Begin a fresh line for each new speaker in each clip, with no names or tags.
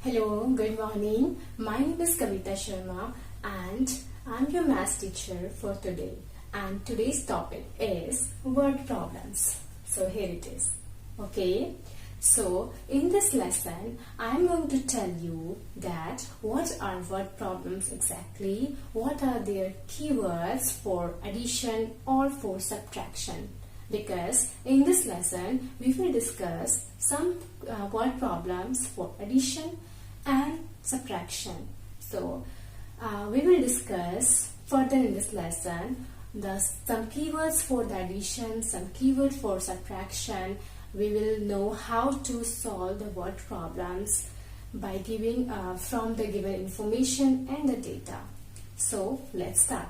Hello, good morning. My name is Kavita and I'm your maths teacher for today. And today's topic is word problems. So here it is. Okay. So in this lesson, I'm going to tell you that what are word problems exactly, what are their keywords for addition or for subtraction. Because in this lesson, we will discuss some word problems for addition and subtraction. So we will discuss further in this lesson some keywords for the addition, some keyword for subtraction. We will know how to solve the word problems by giving from the given information and the data. So let's start.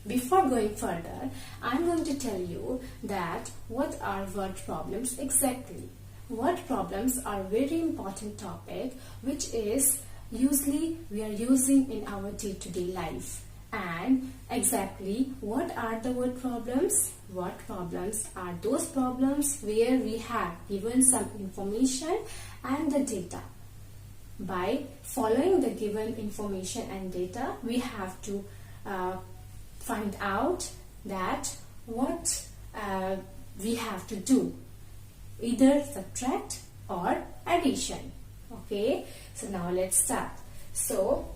Before going further, I'm going to tell you that what are word problems exactly. Word problems are a very important topic which is usually we are using in our day-to-day life. And exactly what are the word problems? Word problems are those problems where we have given some information and the data. By following the given information and data, we have to find out that what we have to do, either subtract or addition. Okay, so now let's start. So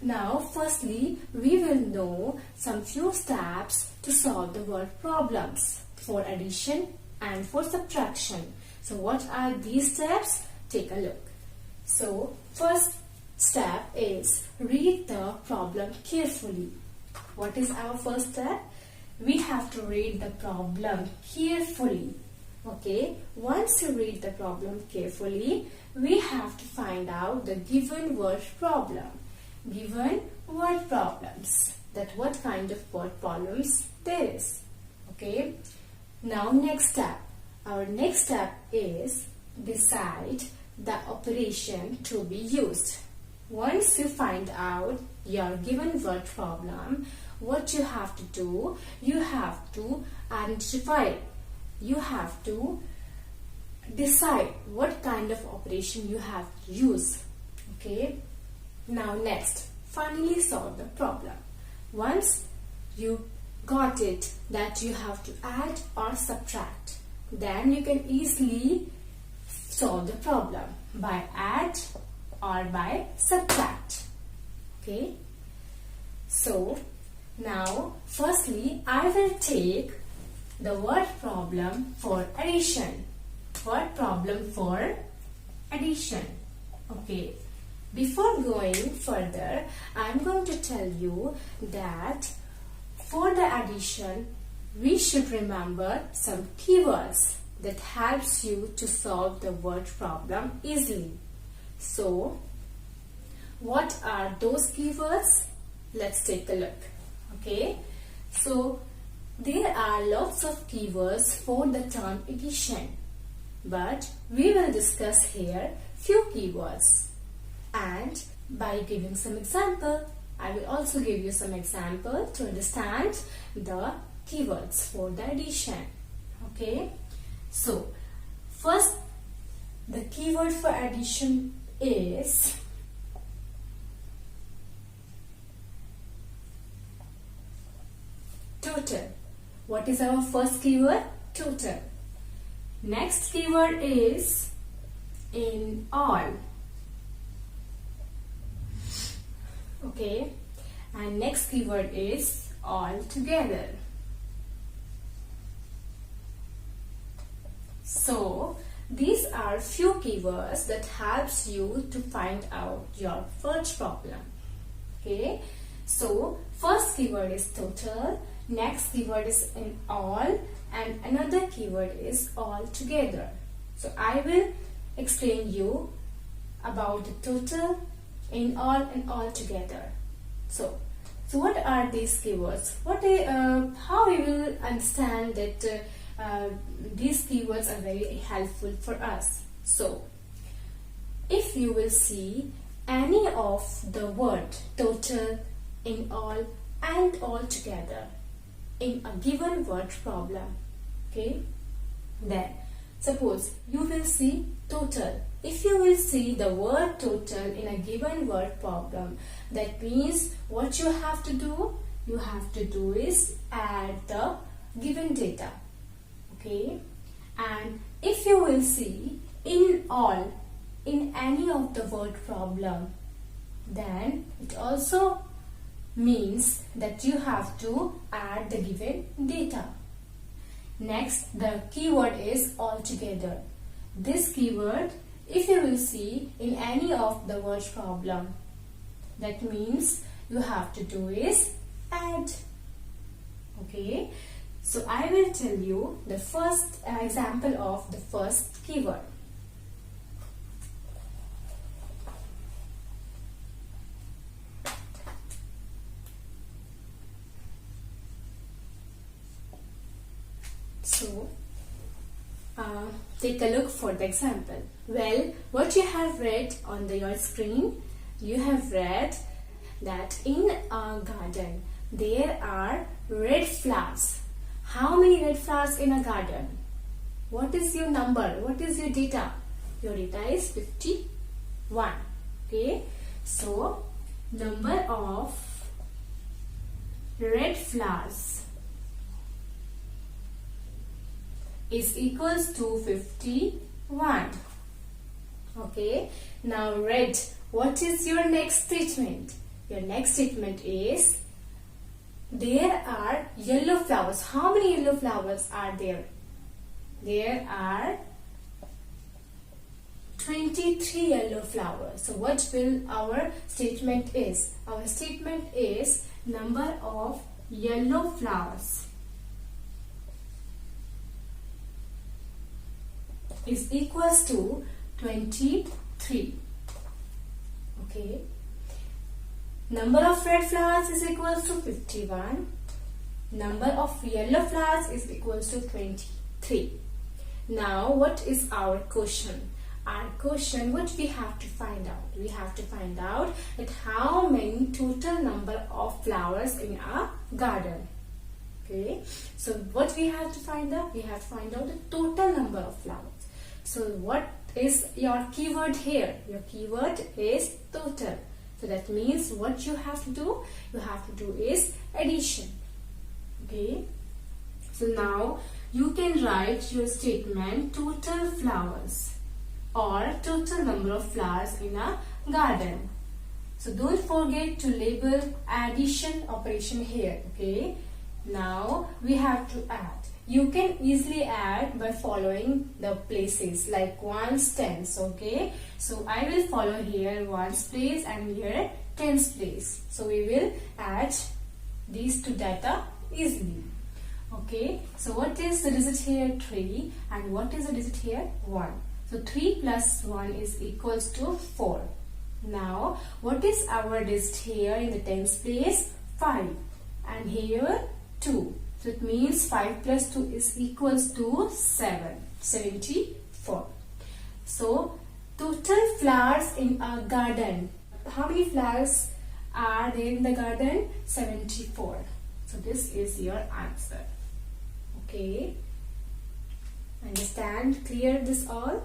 now firstly we will know some few steps to solve the word problems for addition and for subtraction. So what are these steps? Take a look. So first step is read the problem carefully. What is our first step? We have to read the problem carefully. Okay, once you read the problem carefully, we have to find out the given word problem. Given word problems. That what kind of word problems there is. Okay, now next step. Our next step is decide the operation to be used. Once you find out your given word problem, what you have to do, you have to identify, you have to decide what kind of operation you have to use. Okay, now next, finally solve the problem. Once you got it that you have to add or subtract, then you can easily solve the problem by add or by subtract. Okay, so now firstly I will take the word problem for addition. Word problem for addition. Okay, before going further, I'm going to tell you that for the addition we should remember some keywords that helps you to solve the word problem easily. So what are those keywords? Let's take a look. Okay, so there are lots of keywords for the term addition, but we will discuss here few keywords, and by giving some example, I will also give you some example to understand the keywords for the addition. Okay, so first the keyword for addition is total. What is our first keyword? Total. Next keyword is in all. Okay, and next keyword is all together. So these are few keywords that helps you to find out your first problem. Okay, so first keyword is total, next keyword is in all, and another keyword is all together. So I will explain you about the total, in all, and all together. So what are these keywords? How we will understand that these keywords are very helpful for us. So if you will see any of the word total, in all, and all together in a given word problem, okay, then suppose you will see total if you will see the word total in a given word problem, that means what you have to do? You have to do is add the given data. Okay? And if you will see in any of the word problem, then it also means that you have to add the given data. Next, the keyword is altogether. This keyword, if you will see in any of the word problem, that means you have to do is add. Okay, so I will tell you the first example of the first keyword. So, take a look for the example. Well, what you have read on your screen, you have read that in a garden there are red flowers. How many red flowers in a garden? What is your number? What is your data? Your data is 51. Okay, so number of red flowers is equals to 51. Okay, now red, what is your next statement? Your next statement is there are yellow flowers. How many yellow flowers are there? There are 23 yellow flowers. So what will our statement is? Our statement is number of yellow flowers is equals to 23. Okay. Number of red flowers is equals to 51. Number of yellow flowers is equals to 23. Now what is our question? Our question, what we have to find out? We have to find out that how many total number of flowers in a garden. Okay. So what we have to find out? We have to find out the total number of flowers. So what is your keyword here? Your keyword is total. So that means what you have to do? You have to do is addition. Okay. So now you can write your statement total flowers or total number of flowers in a garden. So don't forget to label addition operation here. Okay. Now we have to add. You can easily add by following the places like ones, tens. Okay, so I will follow here ones place and here tens place. So we will add these two data easily. Okay, so what is the digit here? 3, and what is the digit here? 1. So 3 plus 1 is equals to 4. Now what is our digit here in the tens place? 5, and here 2. So it means 5 plus 2 is equals to 7, 74. So total flowers in a garden. How many flowers are there in the garden? 74. So this is your answer. Okay. Understand? Clear this all?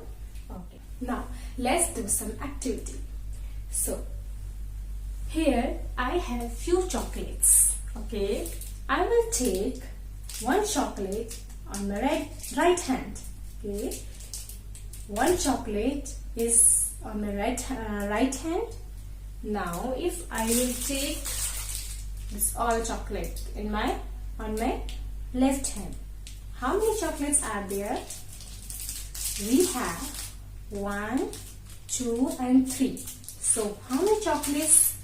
Okay. Now let's do some activity. So here I have few chocolates. Okay. I will take one chocolate on my right hand. Okay, one chocolate is on my right hand. Now, if I will take this all chocolate on my left hand, how many chocolates are there? We have 1, 2, and 3. So, how many chocolates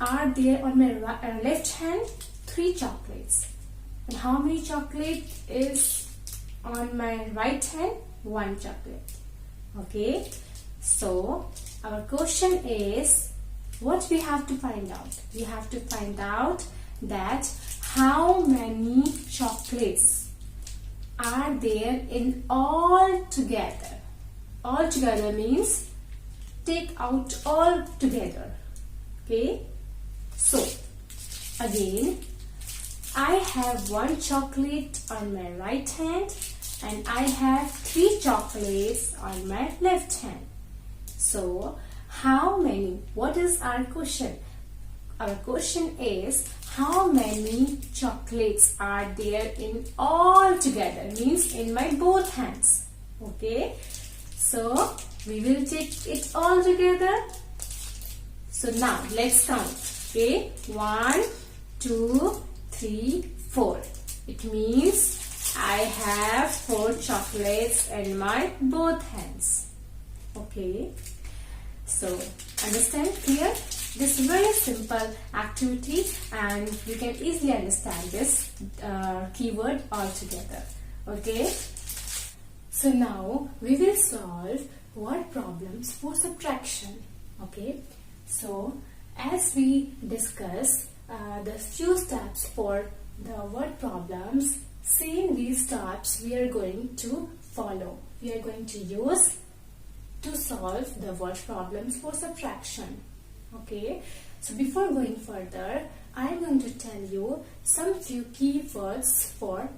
are there on my left hand? 3 chocolates. And how many chocolate is on my right hand? 1 chocolate. Okay. So our question is, what we have to find out? We have to find out that how many chocolates are there in all together. All together means take out all together. Okay. So again, I have 1 chocolate on my right hand and I have 3 chocolates on my left hand. So, how many? What is our question? Our question is, how many chocolates are there in all together? Means in my both hands. Okay. So, we will take it all together. So, now let's count. Okay. 1, 2, 3, 4. It means I have 4 chocolates in my both hands. Okay. So, understand? Clear? This is very simple activity and you can easily understand this keyword altogether. Okay. So now we will solve word problems for subtraction. Okay. So as we discuss the few steps for the word problems, same these steps we are going to follow. We are going to use to solve the word problems for subtraction. Okay, so before going further, I am going to tell you some few keywords for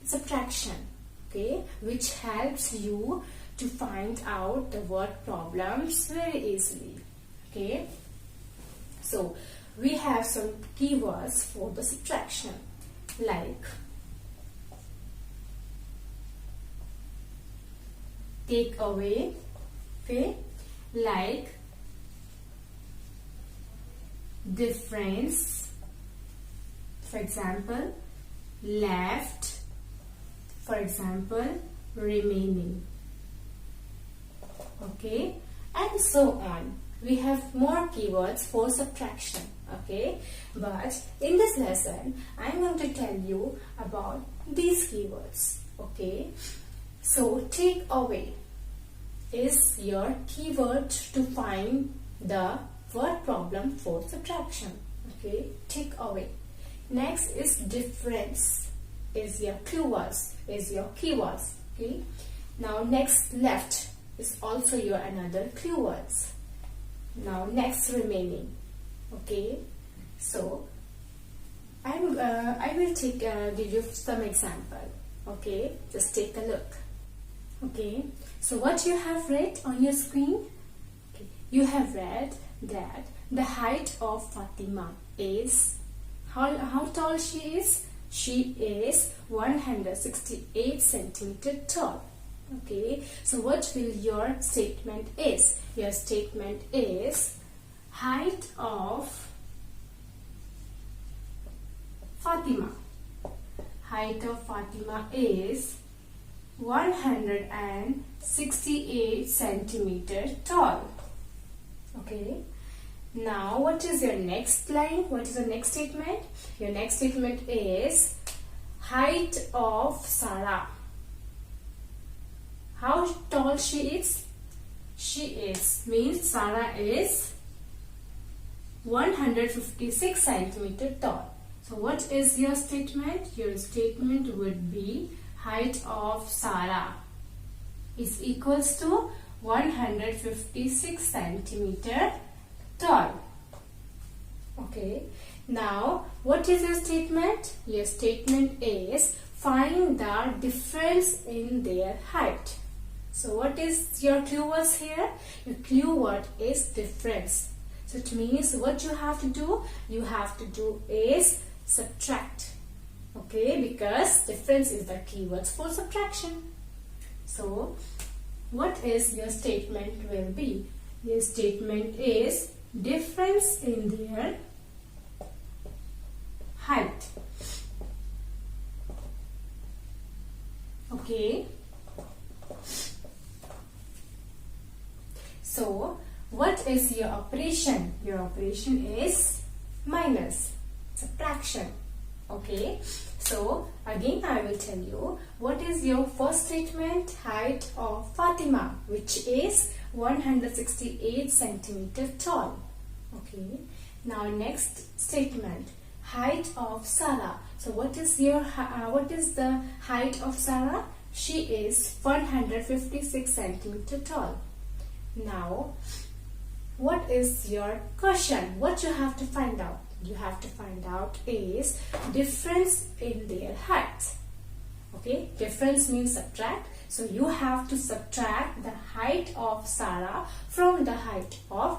subtraction, okay, which helps you to find out the word problems very easily. Okay, so we have some keywords for the subtraction, like take away, okay, like difference, for example, left, for example, remaining. Okay, and so on. We have more keywords for subtraction. Okay, but in this lesson, I am going to tell you about these keywords. Okay, so take away is your keyword to find the word problem for subtraction. Okay, take away. Next is difference, is your keywords, Okay, now next left is also your another keywords. Now next remaining. Okay, so I will give you some example. Okay, just take a look. Okay, so what you have read on your screen? Okay, you have read that the height of Fatima is, how tall she is? She is 168 centimeter tall. Okay, so what will your statement is? Your statement is height of Fatima. Height of Fatima is 168 centimeter tall. Okay, now what is your next line? What is the next statement? Your next statement is height of Sarah. How tall she is? Means Sarah is 156 centimeter tall. So what is your statement? Your statement would be height of Sarah is equals to 156 centimeter tall. Okay, now what is your statement? Your statement is find the difference in their height. So what is your clue words here? Your clue word is difference. So it means what you have to do? You have to do is subtract. Okay, because difference is the keywords for subtraction. So what is your statement will be? Your statement is difference in their height. Okay. So what is your operation? Your operation is minus, subtraction. Okay, so again I will tell you what is your first statement, height of Fatima, which is 168 centimeter tall. Okay, now next statement, height of Sarah. So what is the height of Sarah? She is 156 centimeter tall. Now what is your question? What you have to find out? You have to find out is difference in their height. Okay, difference means subtract. So you have to subtract the height of Sarah from the height of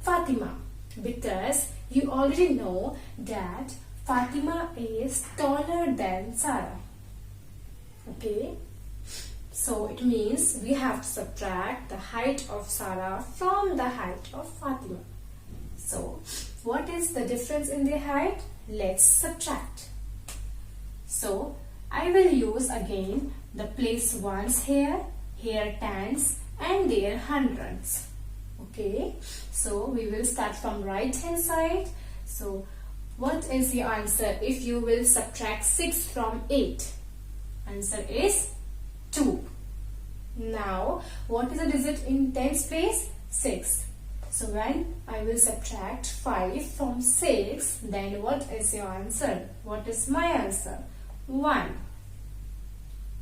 Fatima, because you already know that Fatima is taller than Sarah. Okay, so it means we have to subtract the height of Sarah from the height of Fatima. So what is the difference in their height? Let's subtract. So I will use again the place ones here tens and their hundreds. Okay, so we will start from right hand side. So what is your answer if you will subtract 6 from 8? Answer is 2. Now what is the digit in tens place? 6. So when I will subtract 5 from 6, then what is your answer? What is my answer? 1.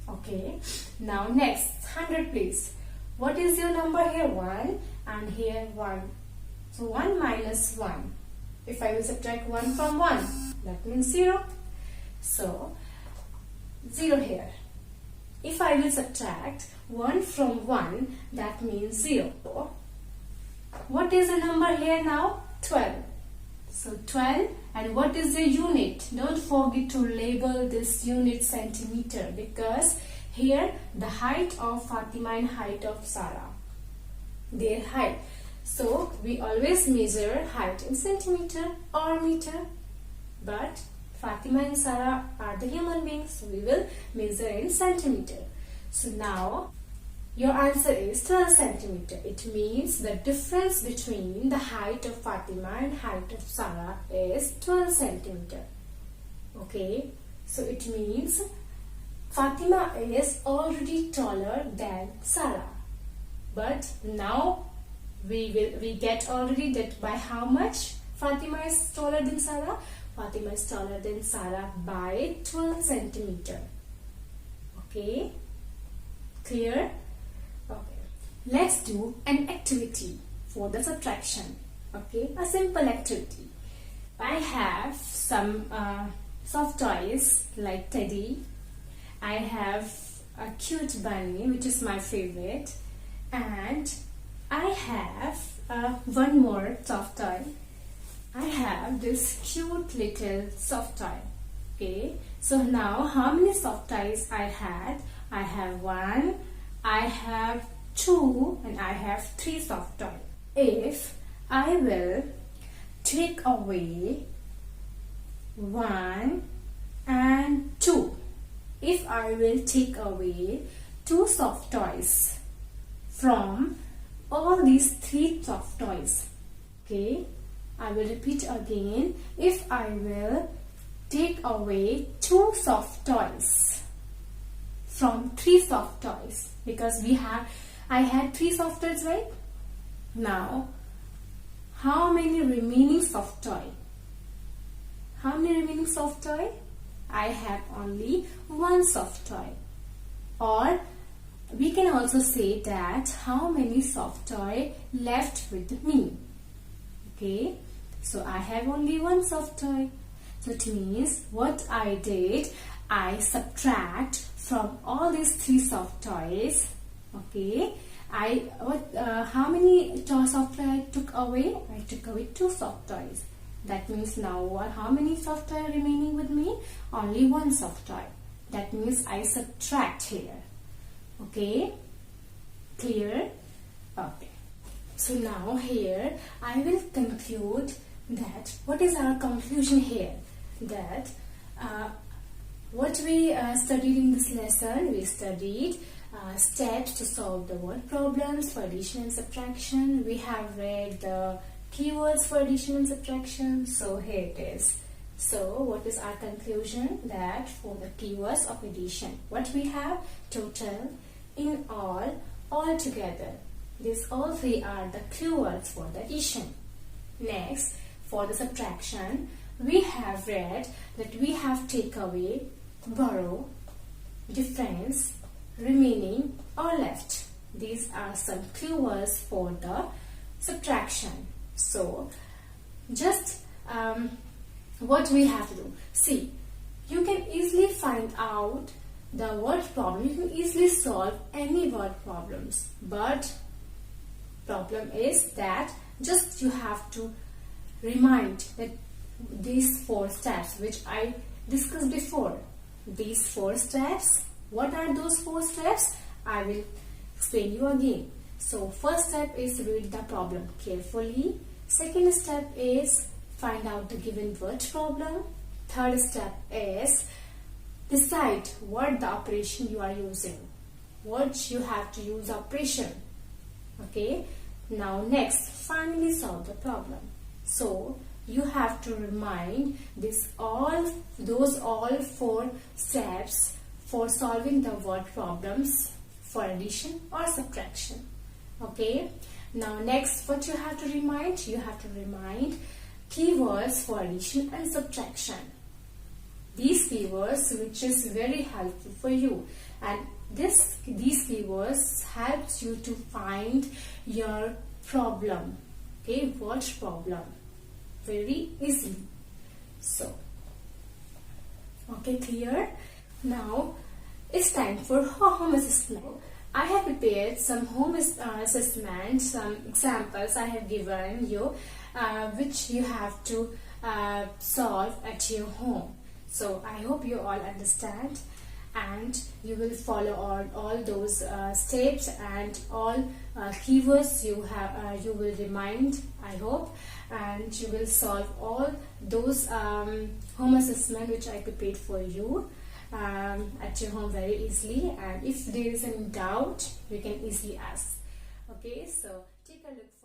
Okay, now next 100 please. What is your number here? 1 and here 1. So 1 minus 1. If I will subtract 1 from 1, that means 0. So 0 here. If I will subtract 1 from 1, that means 0. What is the number here now? 12. So 12, and what is the unit? Don't forget to label this unit centimeter, because here the height of Fatima and height of Sarah, their height. So we always measure height in centimeter or meter, but Fatima and Sarah are the human beings, so we will measure in centimeter. So now your answer is 12 centimeter. It means the difference between the height of Fatima and height of Sarah is 12 centimeter. Okay, so it means Fatima is already taller than Sarah. But now we get already that by how much Fatima is taller than Sarah? Fatima is taller than Sarah by 12 centimeter. Okay, clear? Okay, let's do an activity for the subtraction. Okay, a simple activity. I have some soft toys like teddy. I have a cute bunny, which is my favorite, and I have one more soft toy. I have this cute little soft toy. Okay, so now how many soft toys I had? I have 1, I have 2, and I have 3 soft toys. If I will take away 1 and 2, if I will take away 2 soft toys from all these 3 soft toys, okay, I will repeat again. If I will take away 2 soft toys from 3 soft toys, because I had 3 soft toys, right? Now, how many remaining soft toy? How many remaining soft toy? I have only 1 soft toy. Or we can also say that how many soft toy left with me. Okay, so I have only 1 soft toy. So it means what I did, I subtract from all these 3 soft toys. Okay, how many soft toy I took away? I took away 2 soft toys. That means now how many soft toy remaining with me? Only 1 soft toy. That means I subtract here. Okay, clear? Okay. So now here I will conclude that what is our conclusion here? That what we studied in this lesson, we studied steps to solve the word problems for addition and subtraction. We have read the keywords for addition and subtraction. So here it is. So what is our conclusion? That for the keywords of addition, what we have? Total, in all together. These all 3 are the keywords for the addition. Next, for the subtraction, we have read that we have take away, borrow, difference, remaining or left. These are some keywords for the subtraction. So just what we have to do. See, you can easily find out the word problem, you can easily solve any word problems, but problem is that just you have to remind that these 4 steps which I discussed before. These 4 steps, what are those 4 steps? I will explain you again. So first step is read the problem carefully. Second step is find out the given word problem. Third step is decide what the operation you are using. What you have to use operation. Okay. Now next, finally solve the problem. So you have to remind those all 4 steps for solving the word problems for addition or subtraction. Okay. Now next, what you have to remind? You have to remind keywords for addition and subtraction. These keywords which is very helpful for you, and these keywords helps you to find your problem. Okay, word problem very easily. So okay, clear? Now it's time for home assessment. I have prepared some home assessment, some examples I have given you, which you have to solve at your home. So I hope you all understand, and you will follow all those steps and all keywords you will remind, I hope, and you will solve all those home assessment which I prepared for you at your home very easily. And if there is any doubt, you can easily ask. Okay, so take a look.